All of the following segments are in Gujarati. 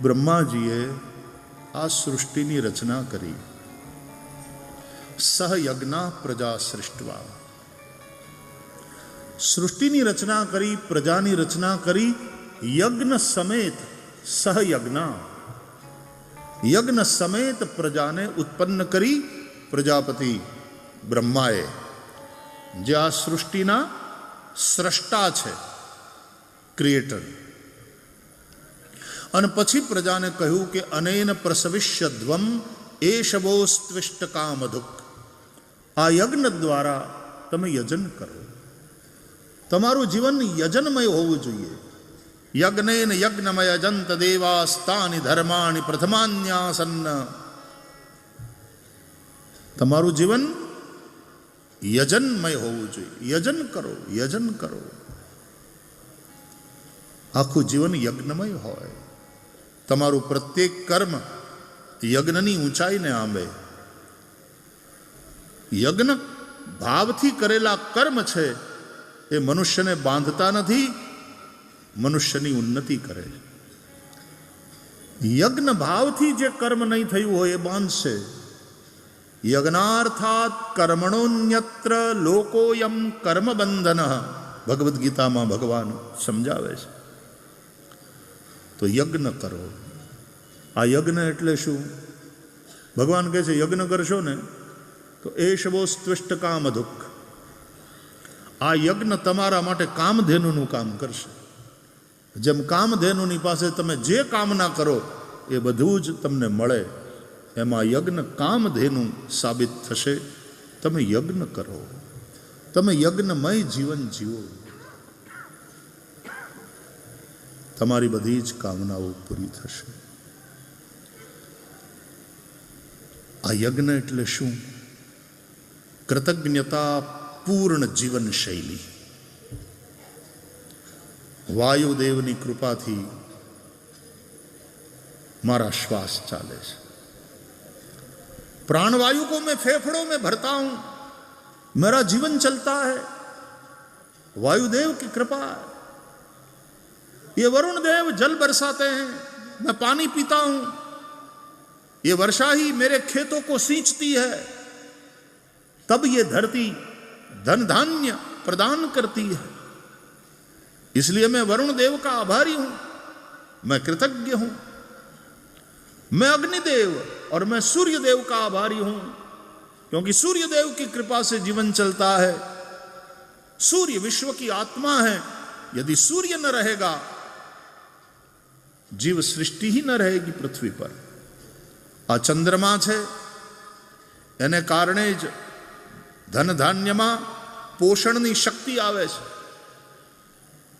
બ્રહ્માજીએ આ સૃષ્ટિની રચના કરી. સહયજ્ઞા પ્રજા સૃષ્ટવા, સૃષ્ટિની રચના કરી, પ્રજાની રચના કરી, યજ્ઞ સમેત. સહયજ્ઞા, યજ્ઞ સમેત પ્રજાને ઉત્પન્ન કરી પ્રજાપતિ બ્રહ્માએ, જે આ સૃષ્ટિના સ્રષ્ટા છે, ક્રિએટર. અને પછી પ્રજાને કહ્યું કે અનેન પ્રસવિષ્યધ્વમ એષવોસ્ત્વિષ્ટ કામધુક. આ યજ્ઞ દ્વારા તમે યજન કરો. તમારું જીવન યજનમય હોવું જોઈએ. યજ્ઞેન યજ્ઞમય જંત દેવાસ્તાની ધર્માણી પ્રથમાન્યાસન્ન. તમારું જીવન યજનમય હોવું જોઈએ. યજન કરો, યજન કરો. આખું જીવન યજ્ઞમય હોય. તમારું પ્રત્યેક કર્મ યજ્ઞની ઊંચાઈને આંબે. યજ્ઞ ભાવથી કરેલા કર્મ છે એ મનુષ્યને બાંધતા નથી, મનુષ્યની ઉન્નતિ કરે. યજ્ઞ ભાવથી જે કર્મ નહીં થયું હોય એ બાંધશે. યજ્ઞાર્થાત કર્મણોન્યત્ર લોકોયમ કર્મબંધન. ભગવદ્ ગીતામાં ભગવાન સમજાવે છે. તો યજ્ઞ કરો. આ યજ્ઞ એટલે શું? ભગવાન કહે છે યજ્ઞ કરશો ને તો એષવોસ્ત્વિષ્ટ કામધુક. આ યજ્ઞ તમારા માટે કામધેનુનું કામ કરશે. જેમ કામધેનુની પાસે તમે જે કામના કરો એ બધું જ તમને મળે, એમાં યજ્ઞ કામધેનુ સાબિત થશે. તમે યજ્ઞ કરો, તમે યજ્ઞમય જીવન જીવો. તમારી બધી જ કામનાઓ પૂરી થશે. આ યજ્ઞ એટલે શું? કૃતજ્ઞતા પૂર્ણ જીવન શૈલી. વાયુદેવની કૃપાથી મારા શ્વાસ ચાલે છે. प्राणवायु को मैं फेफड़ों में भरता हूं, मेरा जीवन चलता है. वायुदेव की कृपा है. ये वरुण देव जल बरसाते हैं, मैं पानी पीता हूं. ये वर्षा ही मेरे खेतों को सींचती है. तब ये धरती धन धान्य प्रदान करती है. इसलिए मैं वरुण देव का आभारी हूं, मैं कृतज्ञ हूं. मैं अग्निदेव और मैं सूर्यदेव का आभारी हूं, क्योंकि सूर्यदेव की कृपा से जीवन चलता है. सूर्य विश्व की आत्मा है. यदि सूर्य न रहेगा, जीव सृष्टि ही न रहेगी पृथ्वी पर. आ चंद्रमा છે, એને કારણે જ ધન ધાન્યમાં પોષણની શક્તિ આવે છે.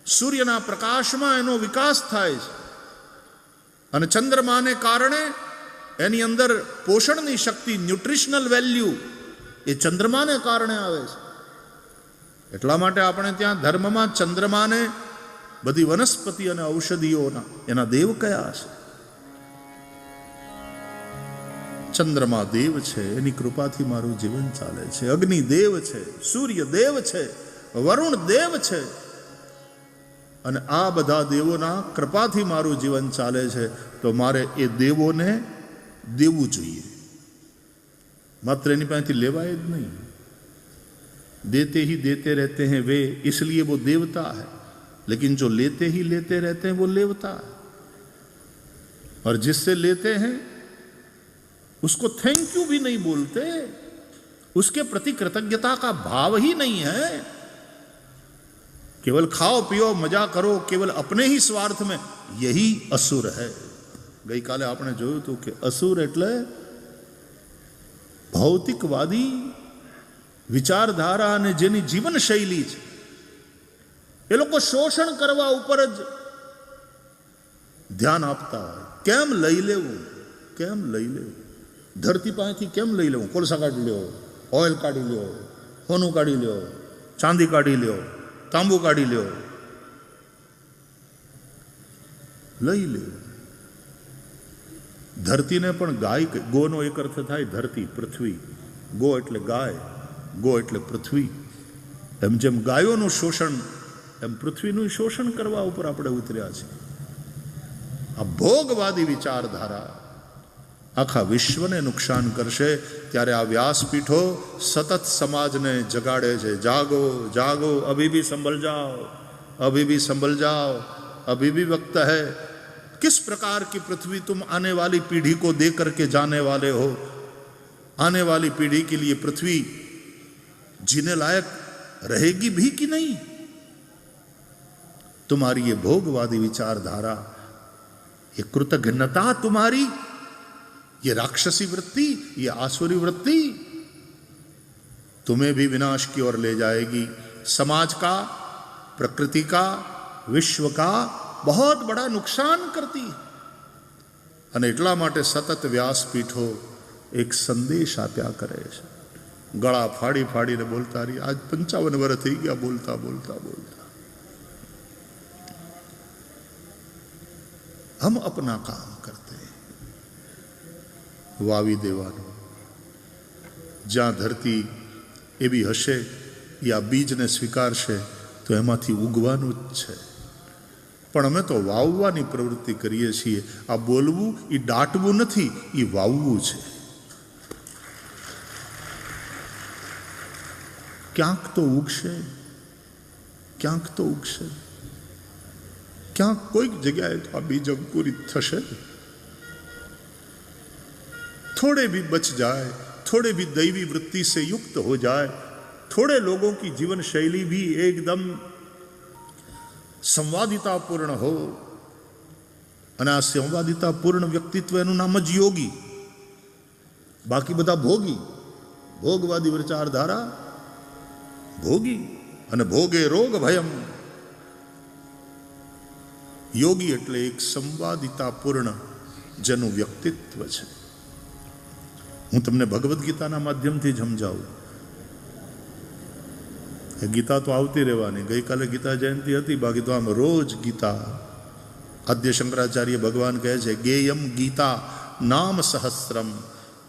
સૂર્યના પ્રકાશમાં એનો વિકાસ થાય છે. અને ચંદ્રમાને કારણે એની અંદર પોષણની શક્તિ, ન્યુટ્રિશનલ વેલ્યુ એ ચંદ્રમાને કારણે આવે છે. એટલા માટે આપણે ત્યાં ધર્મમાં ચંદ્રમાને બધી વનસ્પતિ અને ઔષધિઓના એના દેવ કયા છે. ચંદ્રમા દેવ છે, એની કૃપાથી મારું જીવન ચાલે છે. અગ્નિ દેવ છે, સૂર્ય દેવ છે, વરુણ દેવ છે. અને આ બધા દેવોના કૃપાથી મારું જીવન ચાલે છે. તો મારે એ દેવોને દેવું જોઈએ, માત્ર એની પાસેથી લેવાય જ નહીં. देते ही देते रहते हैं वे, इसलिए वो देवता है. लेकिन जो लेते ही लेते रहते हैं वो लेवता है. और जिससे लेते हैं उसको थैंक यू भी नहीं बोलते, उसके प्रति कृतज्ञता का भाव ही नहीं है. केवल खाओ पियो मजा करो, केवल अपने ही स्वार्थ में, यही असुर है. गई काले आपने જોયું હતું કે અસુર એટલે ભૌતિકવાદી વિચારધારા અને જેની જીવન શૈલી છે. એ લોકો શોષણ કરવા ઉપર જ ધ્યાન આપતા હોય. કેમ લઈ લેવું, કેમ લઈ લેવું, ધરતી પાસેથી કેમ લઈ લેવું. કોલસા કાઢી લ્યો, ઓઇલ કાઢી લ્યો, સોનું કાઢી લ્યો, ચાંદી કાઢી લ્યો, તાંબુ કાઢી લ્યો, લઈ લેવું. ધરતીને પણ ગાય, ગોનો એક અર્થ થાય ધરતી, પૃથ્વી. ગો એટલે ગાય, ગો એટલે પૃથ્વી. એમ જેમ ગાયોનું શોષણ, એમ પૃથ્વીનું શોષણ કરવા ઉપર આપણે ઉતર્યા છીએ. આ ભોગવાદી વિચારધારા આખા વિશ્વને નુકસાન કરશે. ત્યારે આ વ્યાસપીઠો સતત સમાજને જગાડે છે. જાગો જાગો, અભી ભી સંભલ જાઓ, अभी भी संभल जाओ, अभी भी वक्त है. किस प्रकार की पृथ्वी तुम आने वाली पीढ़ी को दे करके जाने वाले हो? आने वाली पीढ़ी के लिए पृथ्वी जीने लायक रहेगी भी कि नहीं? तुम्हारी ये भोगवादी विचारधारा, ये कृतघ्नता तुम्हारी, ये राक्षसी वृत्ति, ये आसुरी वृत्ति तुम्हें भी विनाश की ओर ले जाएगी. समाज का, प्रकृति का, विश्व का बहुत बड़ा नुकसान करती. અને એટલા માટે સતત વ્યાસપીઠો એક સંદેશ આપ્યા કરે છે. ગળા ફાડી ફાડીને બોલતા રહી. આજ 55 વર્ષ થઈ ગયા બોલતા બોલતા બોલતા. હમ અપના કામ કરતે, વાવી દેવાનું. જ્યાં ધરતી એવી હશે એ આ બીજને સ્વીકારશે તો એમાંથી ઉગવાનું જ છે. પણ અમે તો વાવવાની પ્રવૃત્તિ કરીએ છીએ. આ બોલવું એ દાટવું નથી, એ વાવવું છે. ક્યાંક તો ઉગશે, ક્યાંક તો ઉગશે, ક્યાંક કોઈક જગ્યાએ તો આ બીજ અંકુરિત થશે. थोड़े भी बच जाए, थोड़े भी दैवी वृत्ति से युक्त हो जाए, थोड़े लोगों की जीवन शैली भी एकदम संवादितापूर्ण हो. અને આ સંવાદિતાપૂર્ણ વ્યક્તિત્વ એનું નામ જ યોગી. બાકી બધા ભોગી, ભોગવાદી વિચારધારા ભોગી. અને ભોગે રોગ ભયમ. યોગી એટલે એક સંવાદિતાપૂર્ણ જેનું વ્યક્તિત્વ છે. હું તમને ભગવદ્ ગીતાના માધ્યમથી સમજાવું. ગીતા તો આવતી રહેવાની. ગઈકાલે ગીતા જયંતિ હતી, બાકી તો આમ રોજ ગીતા. આદ્ય શંકરાચાર્ય ભગવાન કહે છે, ગેયમ ગીતા નામ સહસ્રમ,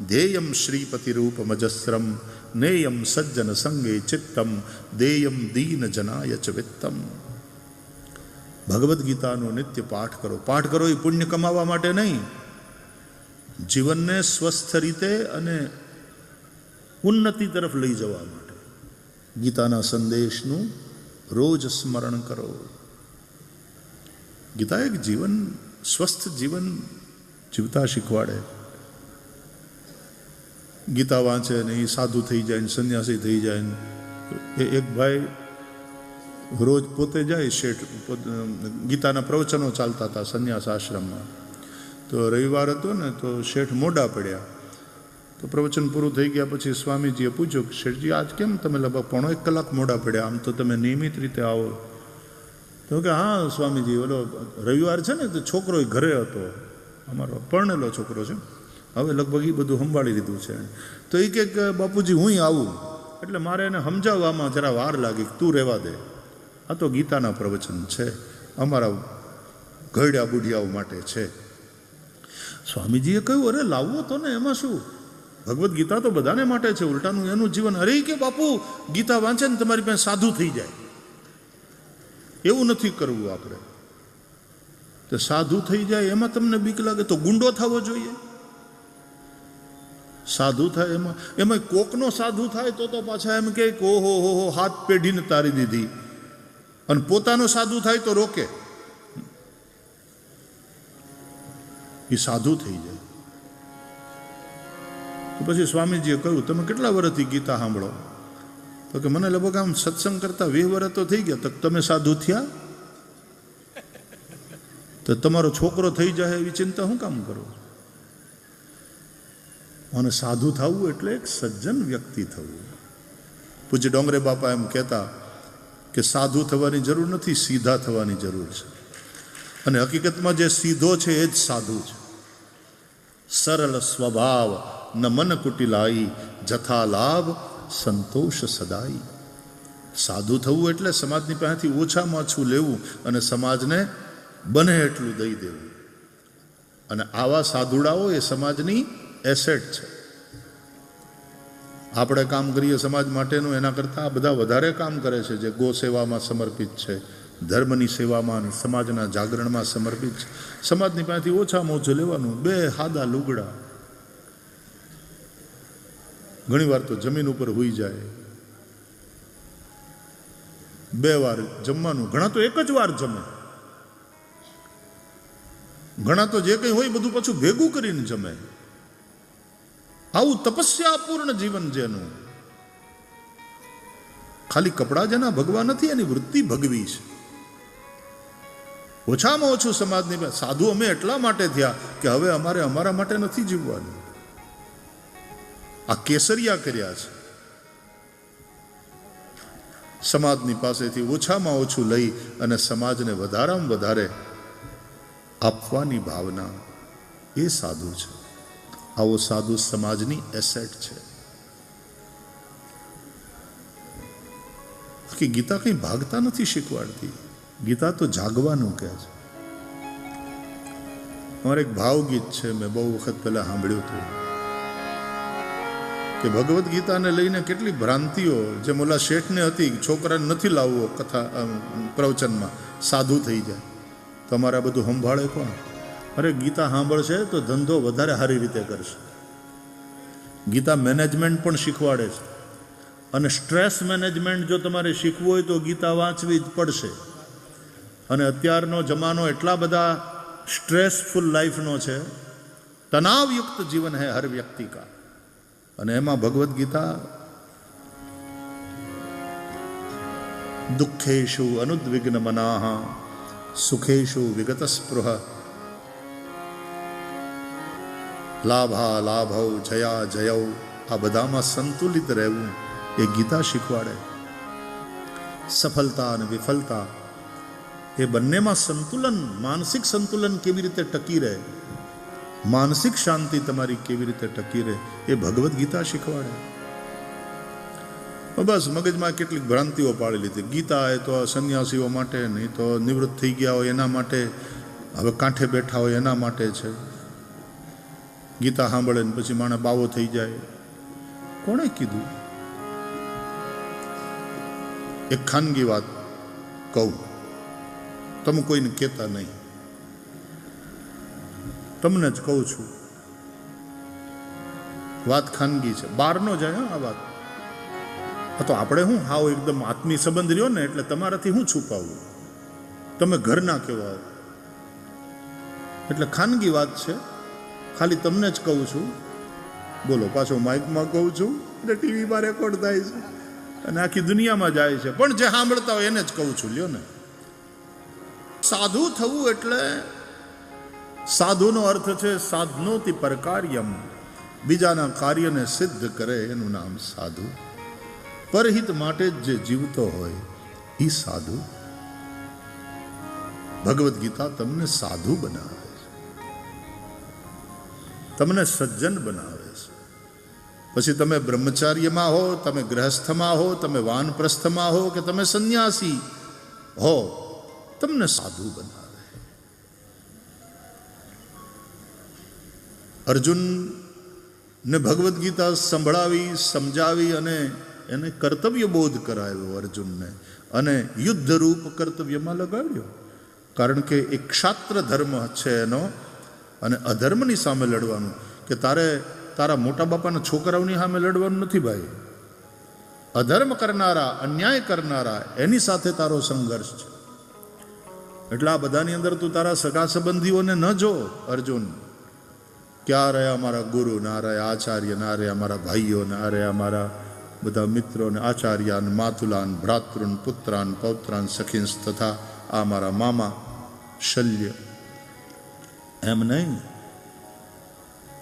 ધ્યેયમ શ્રીપતિ રૂપમજસ્રમ, નેયમ સજ્જન સંગે ચિત્તમ, દેયમ દીન જનાય ચ વિત્તમ. ભગવદ્ ગીતાનો નિત્ય પાઠ કરો. પાઠ કરો એ પુણ્ય કમાવા માટે નહીં, જીવનને સ્વસ્થ રીતે અને ઉન્નતિ તરફ લઈ જવા માટે. ગીતાના સંદેશનું રોજ સ્મરણ કરો. ગીતા એક જીવન, સ્વસ્થ જીવન જીવતા શીખવાડે. ગીતા વાંચે ને એ સાધુ થઈ જાય ને સંન્યાસી થઈ જાય ને. એક ભાઈ રોજ પોતે જાય શેઠ, ગીતાના પ્રવચનો ચાલતા હતા સંન્યાસ આશ્રમમાં. તો રવિવાર હતો ને તો શેઠ મોડા પડ્યા. તો પ્રવચન પૂરું થઈ ગયા પછી સ્વામીજીએ પૂછ્યું કે શેઠજી આજ કેમ તમે લગભગ 1.5 કલાક મોડા પડ્યા? આમ તો તમે નિયમિત રીતે આવો. તો કે હા સ્વામીજી, ઓલો રવિવાર છે ને તો છોકરો ઘરે હતો, અમારો પરણેલો છોકરો છે, હવે લગભગ એ બધું સંભાળી લીધું છે. તો એ કે બાપુજી હું આવું, એટલે મારે એને સમજાવવામાં જરા વાર લાગી. તું રહેવા દે, આ તો ગીતાના પ્રવચન છે, અમારા ઘરડા બુઢિયાઓ માટે છે. સ્વામીજીએ કહ્યું, અરે લાવવો તો ને, એમાં શું? ભગવદ્ ગીતા તો બધાને માટે છે, ઉલટાનું એનું જીવન. અરે કે બાપુ ગીતા વાંચે ને તમારી પાસે સાધુ થઈ જાય, એવું નથી કરવું આપણે. તો સાધુ થઈ જાય એમાં તમને બીક લાગે તો ગુંડો થવો જોઈએ. સાધુ થાય એમાં કોકનો સાધુ થાય તો પાછા એમ કે ઓહો હો હાથ પેઢીને તારી દીધી, અને પોતાનો સાધુ થાય તો રોકે. એ સાધુ થઈ જાય. તો પછી સ્વામીજીએ કહ્યું, તમે કેટલા વર્ષથી ગીતા સાંભળો? તો કે મને લગભગ આમ સત્સંગ કરતા 20 વર્ષ તો થઈ ગયા. તો તમે સાધુ થયા? તો તમારો છોકરો થઈ જાય એવી ચિંતા શું કામ કરો? અને સાધુ થવું એટલે એક સજ્જન વ્યક્તિ થવું. પૂજ્ય ડોંગરે બાપા એમ કહેતા કે સાધુ થવાની જરૂર નથી, સીધા થવાની જરૂર છે. અને હકીકતમાં જે સીધો છે એ જ સાધુ છે. સરળ સ્વભાવ ન મન કુટિલાઈ, જથા લાભ સંતોષ સદાઈ. સાધુ થવું એટલે સમાજની પાસેથી ઓછામાં ઓછું લેવું અને સમાજને બને એટલું દઈ દેવું. અને આવા સાધુડાઓ એ સમાજની એસેટ છે. આપણે કામ કરીએ સમાજ માટેનું, એના કરતાં આ બધા વધારે કામ કરે છે જે ગો સેવામાં સમર્પિત છે, ધર્મની સેવામાં અને સમાજના જાગરણમાં સમર્પિત છે. સમાજની પાસેથી ઓછામાં ઓછું લેવાનું 2 સાદા લુગડા, ઘણીવાર તો જમીન ઉપર હોઈ જાય, 2 વાર જમવાનું, ઘણા તો 1 જ વાર જમે, ઘણા તો જે કંઈ હોય બધું પાછું ભેગું કરીને જમે. આવું તપસ્યાપૂર્ણ જીવન જેનું, ખાલી કપડાં જેના ભગવા નથી, એની વૃત્તિ ભગવી છે. ઓછામાં ઓછું સમાજની સાધુ અમે એટલા માટે થયા કે હવે અમારે અમારા માટે નથી જીવવાનું. આ કેસરિયા કર્યા છે. સમાજની પાસેથી ઓછામાં ઓછું લઈ અને સમાજને વધારામાં વધારે આપવાની ભાવના, એ સાધુ છે. આવો સાધુ સમાજની એસેટ છે. કે ગીતા કંઈ ભાગતા નથી શીખવાડતી, ગીતા તો જાગવાનું કહે છે. અમારે એક ભાવગીત છે, મેં બહુ વખત પહેલા સાંભળ્યું હતું કે ભગવદ્ ગીતાને લઈને કેટલી ભ્રાંતિઓ, જે મોલા શેઠને હતી, છોકરાને નથી લાવવો કથા પ્રવચનમાં, સાધુ થઈ જાય. તમારે આ બધું સંભાળે કોણ? અરે ગીતા સાંભળશે તો ધંધો વધારે સારી રીતે કરશે. ગીતા મેનેજમેન્ટ પણ શીખવાડે છે, અને સ્ટ્રેસ મેનેજમેન્ટ જો તમારે શીખવું હોય તો ગીતા વાંચવી જ પડશે. અને અત્યારનો જમાનો એટલા બધા સ્ટ્રેસફુલ લાઈફનો છે, તણાવયુક્ત જીવન હૈ હર વ્યક્તિ કા, અને એમાં ભગવદ્ ગીતા દુઃખેષુ અનુદ્વિગ્ન મનાઃ સુખેષુ વિગત સ્પૃહ લાભા લાભૌ જયા જયૌ, આ બધામાં સંતુલિત રહેવું એ ગીતા શીખવાડે. સફળતા અને વિફળતા એ બંનેમાં સંતુલન, માનસિક સંતુલન કેવી રીતે ટકી રહે, માનસિક શાંતિ તમારી કેવી રીતે ટકી રહે, એ ભગવદ્ ગીતા શીખવાડે. બસ મગજમાં કેટલીક ભ્રાંતિઓ પાડી લીધી. ગીતા એ તો સંન્યાસીઓ માટે, નહીં તો નિવૃત્ત થઈ ગયા હોય એના માટે, હવે કાંઠે બેઠા હોય એના માટે છે. ગીતા સાંભળે ને પછી માણસ બાવો થઈ જાય, કોણે કીધું? એક ખાનગી વાત કહું, તમે કોઈને કહેતા નહીં, તમને જ કહું છું. વાત ખાનગી છે, બહાર ન જાય આ વાત. તો આપણે શું હાવ એકદમ આત્મી સંબંધ રહ્યો ને, એટલે તમારાથી શું છુપાવવું? તમે ઘરના કેવા, એટલે ખાનગી વાત છે, ખાલી તમને જ કહું છું. બોલો, પાછો માઇકમાં કહું છું એટલે ટીવીમાં રેકોર્ડ થાય છે અને આખી દુનિયામાં જાય છે, પણ જે સાંભળતા હોય એને જ કહું છું. લ્યો ને, સાધુ થવું એટલે, સાધુનો અર્થ છે સાધનોતિ પરકાર્યમ, બીજાના કાર્યને સિદ્ધ કરે એનું નામ સાધુ. પરહિત માટે જ જે જીવતો હોય એ સાધુ. ભગવદ્ ગીતા તમને સાધુ બનાવે છે, તમને સજ્જન બનાવે છે. પછી તમે બ્રહ્મચાર્યમાં હો, તમે ગ્રહસ્થમાં હો, તમે વાનપ્રસ્થમાં હો કે તમે સંન્યાસી હો, તમને સાધુ બનાવે. અર્જુનને ભગવદ્ ગીતા સંભળાવી, સમજાવી અને એને કર્તવ્ય બોધ કરાવ્યો અર્જુનને, અને યુદ્ધરૂપ કર્તવ્યમાં લગાડ્યો. કારણ કે એ ક્ષાત્ર ધર્મ છે એનો, અને અધર્મની સામે લડવાનું. કે તારે તારા મોટા બાપાના છોકરાઓની સામે લડવાનું નથી ભાઈ. અધર્મ કરનારા, અન્યાય કરનારા, એની સાથે તારો સંઘર્ષ છે. એટલે આ બધાની અંદર તું તારા સગા સંબંધીઓને ન જો અર્જુન. ક્યાં રહ્યા મારા ગુરુ, ના રહ્યા આચાર્ય, ના રહ્યા મારા ભાઈઓ, ના રહ્યા મારા બધા મિત્રોને, આચાર્યાન, માતુલાન, ભ્રાતૃન, પુત્રાન, પૌત્રાન, સખીંસ તથા આ મારા મામા શલ્ય. એમ નહીં,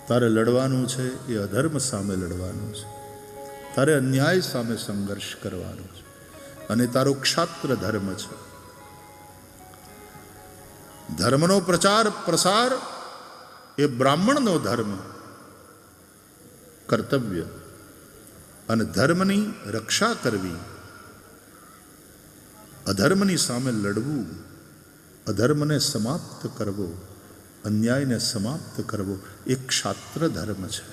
તારે લડવાનું છે એ અધર્મ સામે લડવાનું છે, તારે અન્યાય સામે સંઘર્ષ કરવાનો છે, અને તારો ક્ષાત્ર ધર્મ છે. ધર્મનો પ્રચાર પ્રસાર એ બ્રાહ્મણનો ધર્મ, કર્તવ્ય, અને ધર્મની રક્ષા કરવી, અધર્મની સામે લડવું, અધર્મને સમાપ્ત કરવો, અન્યાયને સમાપ્ત કરવો એ ક્ષાત્ર ધર્મ છે.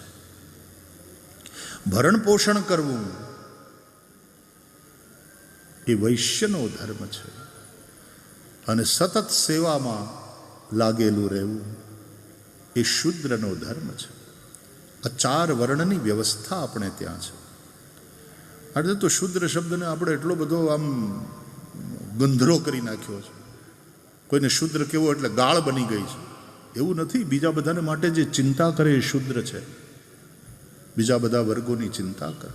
ભરણ પોષણ કરવું એ વૈશ્યનો ધર્મ છે. અને સતત સેવામાં લાગેલું રહેવું એ શુદ્રનો ધર્મ છે. આ 4 વર્ણની વ્યવસ્થા આપણે ત્યાં છે. એટલે તો શુદ્ર શબ્દને આપણે એટલો બધો આમ ગંધરો કરી નાખ્યો છે. કોઈને શુદ્ર કેવો એટલે ગાળ બની ગઈ છે એવું નથી. બીજા બધાને માટે જે ચિંતા કરે એ શુદ્ર છે, બીજા બધા વર્ગોની ચિંતા કરે.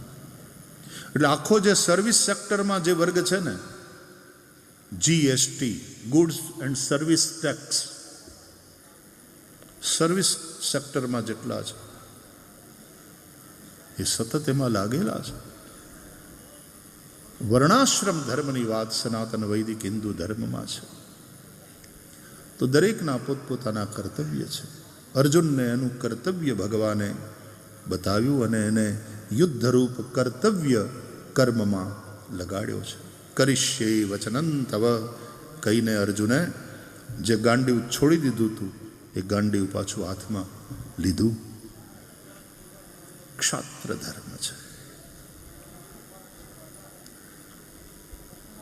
એટલે આખો જે સર્વિસ સેક્ટરમાં જે વર્ગ છે ને, GST, goods and service tax, service સેક્ટરમાં જેટલા છે એ સતત એમાં લાગેલા છે. વર્ણાશ્રમ ધર્મની વાત સનાતન વૈદિક હિન્દુ ધર્મમાં છે. તો દરેકના પોતપોતાના કર્તવ્ય છે. અર્જુનને એનું કર્તવ્ય ભગવાને બતાવ્યું અને એને યુદ્ધરૂપ કર્તવ્ય કર્મમાં લગાડ્યો છે. કરીશ્યે વચનં તવ કહીને અર્જુને જે ગાંડીવ છોડી દીધું હતું એ ગાંડીવ પાછું હાથમાં લીધું. ક્ષાત્ર ધર્મ છે.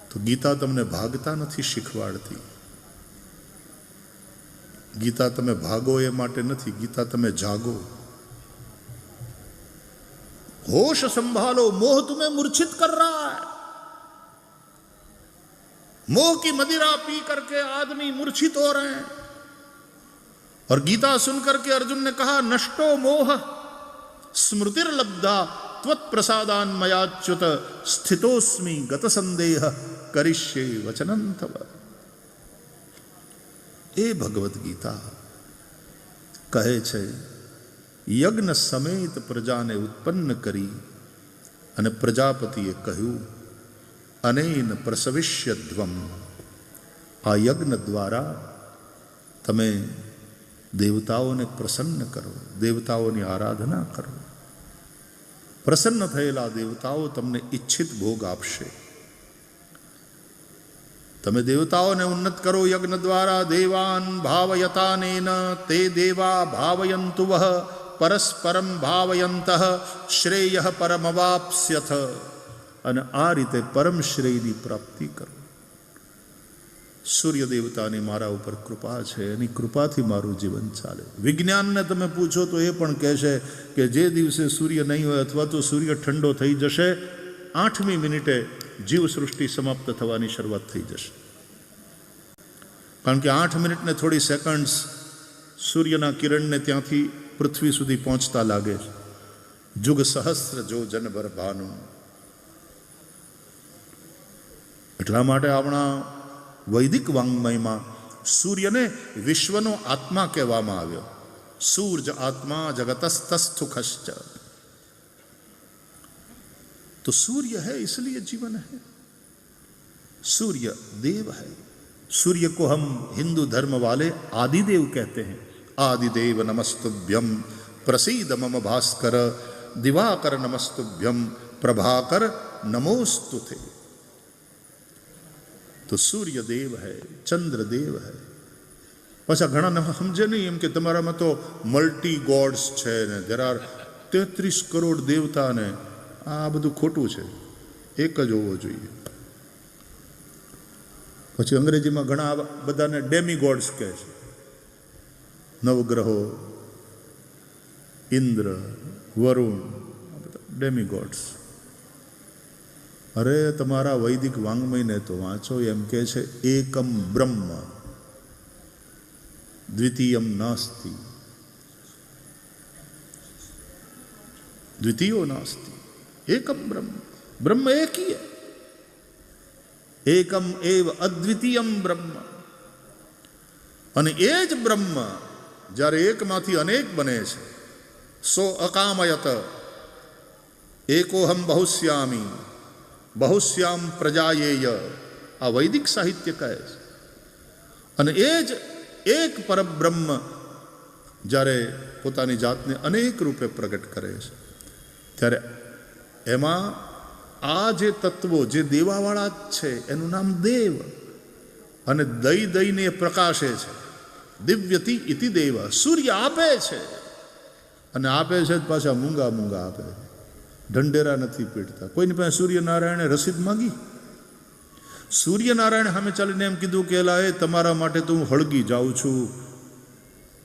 તો ગીતા તમને ભાગતા નથી શીખવાડતી. ગીતા તમે ભાગો એ માટે નથી, ગીતા તમે જાગો. होश संभालो, मोह तुम्हें मूर्छित कर रहा है. मोह की मदिरा पी करके आदमी मूर्छित हो रहे हैं. और गीता सुनकर के अर्जुन ने कहा नष्टो मोह स्मृतिर्लब्धा त्वत् प्रसादान मयाच्युत स्थितोस्मि गत संदेह करिष्ये वचनं तव. ए भगवत गीता કહે છે યજ્ઞ સમેત પ્રજાને ઉત્પન્ન કરી અને પ્રજાપતિએ કહ્યું અનેન પ્રસવિષ્યધ્વમ. આ યજ્ઞ દ્વારા તમે દેવતાઓને પ્રસન્ન કરો, દેવતાઓની આરાધના કરો. પ્રસન્ન થયેલા દેવતાઓ તમને ઈચ્છિત ભોગ આપશે. તમે દેવતાઓને ઉન્નત કરો યજ્ઞ દ્વારા. દેવાન ભાવયતાનેન તે દેવા ભાવયંતુ વહ પરસ્પરમ ભાવયંતઃ શ્રેય પરમવાપ્સ્યથ. અને આ રીતે પરમ શ્રેયની પ્રાપ્તિ કરો. સૂર્ય દેવતાની મારા ઉપર કૃપા છે, એની કૃપાથી મારું જીવન ચાલે. વિજ્ઞાનને તમે પૂછો તો એ પણ કહેશે કે જે દિવસે સૂર્ય નહીં હોય અથવા તો સૂર્ય ઠંડો થઈ જશે 8મી મિનિટે જીવ સૃષ્ટિ સમાપ્ત થવાની શરૂઆત થઈ જશે. કારણ કે 8 મિનિટ ને થોડી સેકન્ડ્સ સૂર્યના કિરણને ત્યાંથી પૃથ્વી સુધી પહોંચતા લાગે છે. જુગ સહસ્ર જો જનભર ભાનુ. એટલા માટે આપણા વૈદિક વાંગ્મયમાં સૂર્યને વિશ્વનો આત્મા કહેવામાં આવ્યો. સૂર્ય આત્મા જગતસ્તસ્થુખશ્ચ. तो सूर्य है इसलिए जीवन है. सूर्य देव है. सूर्य को हम हिंदू धर्म वाले आदिदेव कहते हैं. आदिदेव नमस्तुभ्यम प्रसीद मम भास्कर दिवाकर नमस्तुभ्यम प्रभाकर नमोस्तुते. तो सूर्य देव है, चंद्र देव है. पाछा घણા સમજે નહીં એમ કે તમારામાં તો મલ્ટી ગોડ્સ છે ને દેર આર 33 કરોડ દેવતા ને આ બધું ખોટું છે. એક જ હોવો જોઈએ. પછી અંગ્રેજીમાં ઘણા બધાને ડેમીગોડ્સ કહે છે. નવગ્રહો, ઇન્દ્ર, વરુણ, ડેમીગોડ્સ. અરે તમારા વૈદિક વાંગ્મયને તો વાંચો. એમ કહે છે એકમ બ્રહ્મ દ્વિતીયમ નાસ્તિ, દ્વિતીયો નાસ્તિ. एकम ब्रह्म, ब्रह्म एक ही है. एकम एव अद्वितीयम ब्रह्म. અને એ જ બ્રહ્મ જ્યારે એકમાંથી અનેક બને છે સો અકામયત એકોહમ બહુશ્યામી બહુશ્યામ પ્રજાયેય. આ વૈદિક સાહિત્ય કહે છે. અને એ જ એક પરબ્રહ્મ જ્યારે પોતાની જાતને અનેક રૂપે પ્રગટ કરે છે ત્યારે એમાં આ જે તત્વો જે દેવાવાળા જ છે એનું નામ દેવ. અને દઈ દઈને પ્રકાશે છે. દિવ્યતિ ઇતિ દેવ. સૂર્ય આપે છે અને આપે છે પાછા મૂંગા મૂંગા આપે. ઢંઢેરા નથી પીડતા. કોઈની પાસે સૂર્યનારાયણે રસીદ માંગી? સૂર્યનારાયણ સામે ચાલીને એમ કીધું કે એલા, એ તમારા માટે તો હું હળગી જાઉં છું.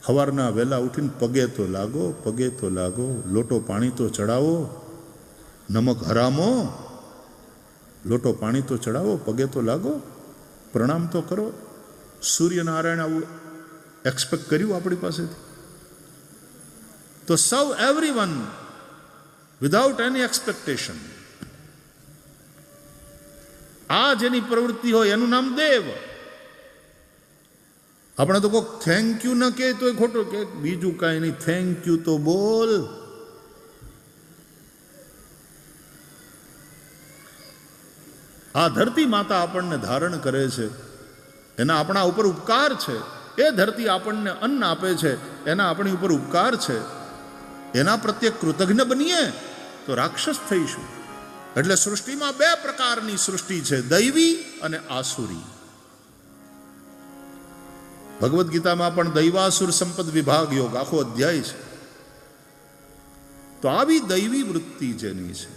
સવારના વહેલા ઉઠીને પગે તો લાગો, પગે તો લાગો, લોટો પાણી તો ચડાવો, નમક હરામો, લોટો પાણી તો ચડાવો, પગે તો લાગો, પ્રણામ તો કરો. સૂર્યનારાયણ આવું એક્સપેક્ટ કર્યું આપણી પાસેથી? તો સર્વ એવરીવન વિધાઉટ એની એક્સપેક્ટેશન. આ જેની પ્રવૃત્તિ હોય એનું નામ દેવ. આપણે તો કોઈક થેન્ક યુ ન કહે તો ખોટું કે બીજું કાંઈ નહીં, થેન્ક યુ તો બોલ. આ ધરતી માતા આપણને ધારણ કરે છે, એના આપણા ઉપર ઉપકાર છે. એ ધરતી આપણને અન્ન આપે છે, એના આપણી ઉપર ઉપકાર છે. એના પ્રત્યે કૃતજ્ઞ બનીએ તો રાક્ષસ થઈશું. એટલે સૃષ્ટિમાં બે પ્રકારની સૃષ્ટિ છે, દૈવી અને આસુરી. ભગવદ્ ગીતામાં પણ દૈવાસુર સંપદ વિભાગ યોગ આખો અધ્યાય છે. તો આવી દૈવી વૃત્તિ જેની છે,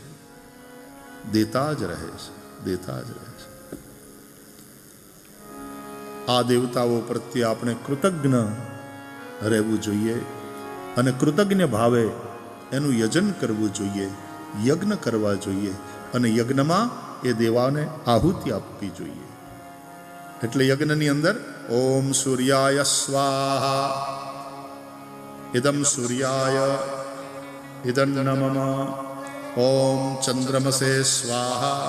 દેતા જ રહે છે, દેતા જ રહે છે. આ દેવતાઓ પ્રત્યે આપણે કૃતજ્ઞ રહેવું જોઈએ અને કૃતજ્ઞ ભાવે એનું યજન કરવું જોઈએ, યજ્ઞ કરવા જોઈએ અને યજ્ઞમાં એ દેવાને આહુતિ આપવી જોઈએ. એટલે યજ્ઞની અંદર ઓમ સૂર્યાય સ્વાહા, ઇદમ સૂર્યાય ઇદં નમઃ, ઓમ ચંદ્રમસે સ્વાહા,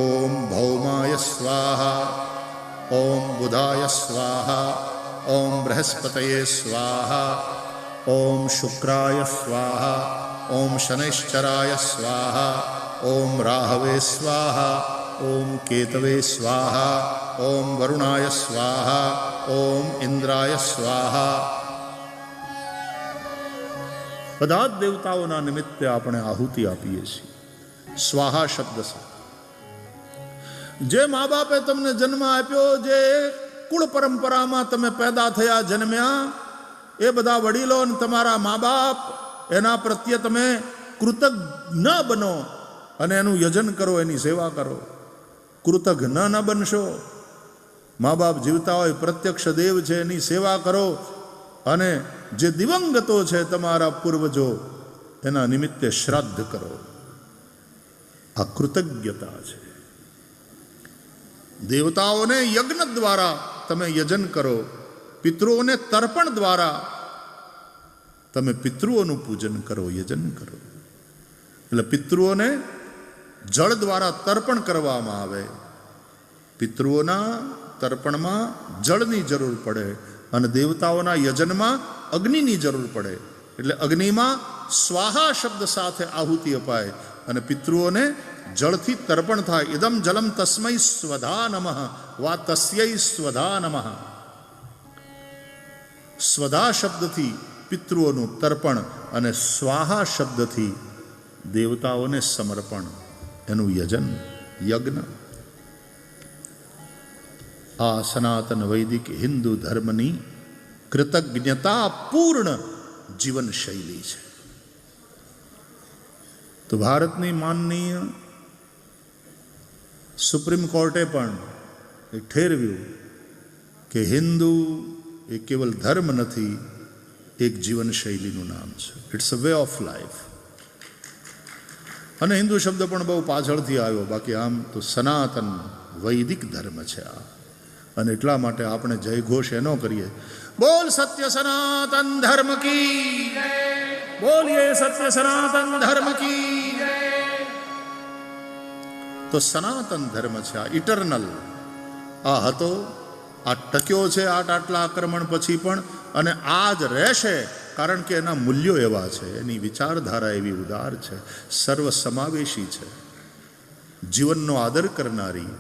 ઓમ ભૌમાય સ્વાહા, ઓમ બુધાય સ્વાહા, ઓમ બૃહસ્પતયે સ્વાહા, ઓમ શુક્રાય સ્વાહા, ઓમ શનૈશ્ચરાય સ્વાહા, ઓમ રાહવે સ્વાહા, ઓમ કેતવે સ્વાહા, ઓમ વરુણાય સ્વાહા, ઓમ ઇન્દ્રાય સ્વાહા. બધા જ દેવતાઓના નિમિત્તે આપણે આહુતિ આપીએ છીએ સ્વાહા શબ્દ સાથે. જે મા બાપે તમને જન્મ આપ્યો, જે કુળ પરંપરામાં તમે પેદા થયા, જન્મ્યા, એ બધા વડીલો અને તમારા મા બાપ, એના પ્રત્યે તમે કૃતજ્ઞ બનો અને એનું યજન કરો, એની સેવા કરો. કૃતજ્ઞ ન બનશો, મા બાપ જીવતા હોય, પ્રત્યક્ષ દેવ છે, એની સેવા કરો અને જે દિવંગતો છે તમારા પૂર્વજો, એના નિમિત્તે શ્રાદ્ધ કરો. આ કૃતજ્ઞતા છે. દેવતાઓને યજ્ઞ દ્વારા તમે યજન કરો, પિતૃઓને તર્પણ દ્વારા તમે પિતૃઓનું પૂજન કરો, યજન કરો. એટલે પિતૃઓને જળ દ્વારા તર્પણ કરવામાં આવે. પિતૃઓના તર્પણમાં જળની જરૂર પડે અને દેવતાઓના યજનમાં અગ્નિની જરૂર પડે. એટલે અગ્નિમાં સ્વાહા શબ્દ સાથે આહુતિ અપાય અને પિતૃઓને જળથી તર્પણ થાય. ઇદમ જલમ તસ્મૈ સ્વધા નમઃ વા તસ્યૈ સ્વધા નમઃ. સ્વધા શબ્દથી પિતૃઓનું તર્પણ અને સ્વાહા શબ્દથી દેવતાઓને સમર્પણ, એનું યજન, યજ્ઞ. આ સનાતન વૈદિક હિન્દુ ધર્મની કૃતજ્ઞતા પૂર્ણ જીવન શૈલી છે. તો ભારતની માનનીય સુપ્રીમ કોર્ટે પણ એ ઠેરવ્યું કે હિન્દુ એ કેવલ ધર્મ નથી, એક જીવન શૈલીનું નામ છે. It's a way of life. અને હિન્દુ શબ્દ પણ બહુ પાછળથી આવ્યો, બાકી આમ તો સનાતન વૈદિક ધર્મ છે આ. અને એટલા માટે આપણે જય ઘોષ એનો કરીએ, બોલ સત્ય સનાતન ધર્મ કી, બોલીએ સત્ય સનાતન ધર્મ કી. તો સનાતન ધર્મ છે આ, ઇટરનલ. આ હતો, આ ટક્યો છે આટલા આક્રમણ પછી પણ, અને આ જ રહેશે. કારણ કે એના મૂલ્યો એવા છે, એની વિચારધારા એવી ઉદાર છે, સર્વસમાવેશી છે, જીવનનો આદર કરનારી.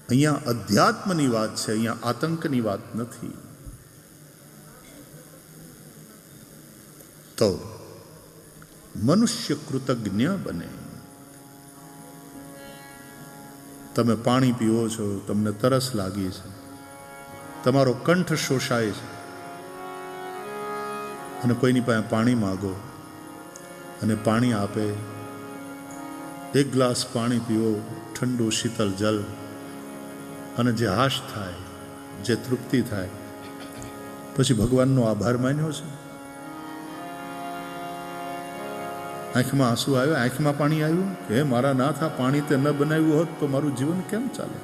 અહીંયા અધ્યાત્મની વાત છે, અહીંયા આતંકની વાત નથી. તો મનુષ્ય કૃતજ્ઞ બને. તમે પાણી પીવો છો, તમને તરસ લાગી છે, તમારો કંઠ શોષાય છે અને કોઈની પાસે પાણી માગો અને પાણી આપે, એક ગ્લાસ પાણી પીવો, ઠંડુ શીતલ જલ અને જે હાશ થાય, જે તૃપ્તિ થાય, પછી ભગવાનનો આભાર માન્યો છે? આંખમાં આંસુ આવ્યા, આંખમાં પાણી આવ્યું કે હે મારા નાથ, આ પાણી તે ન બનાવ્યું હોત તો મારું જીવન કેમ ચાલે?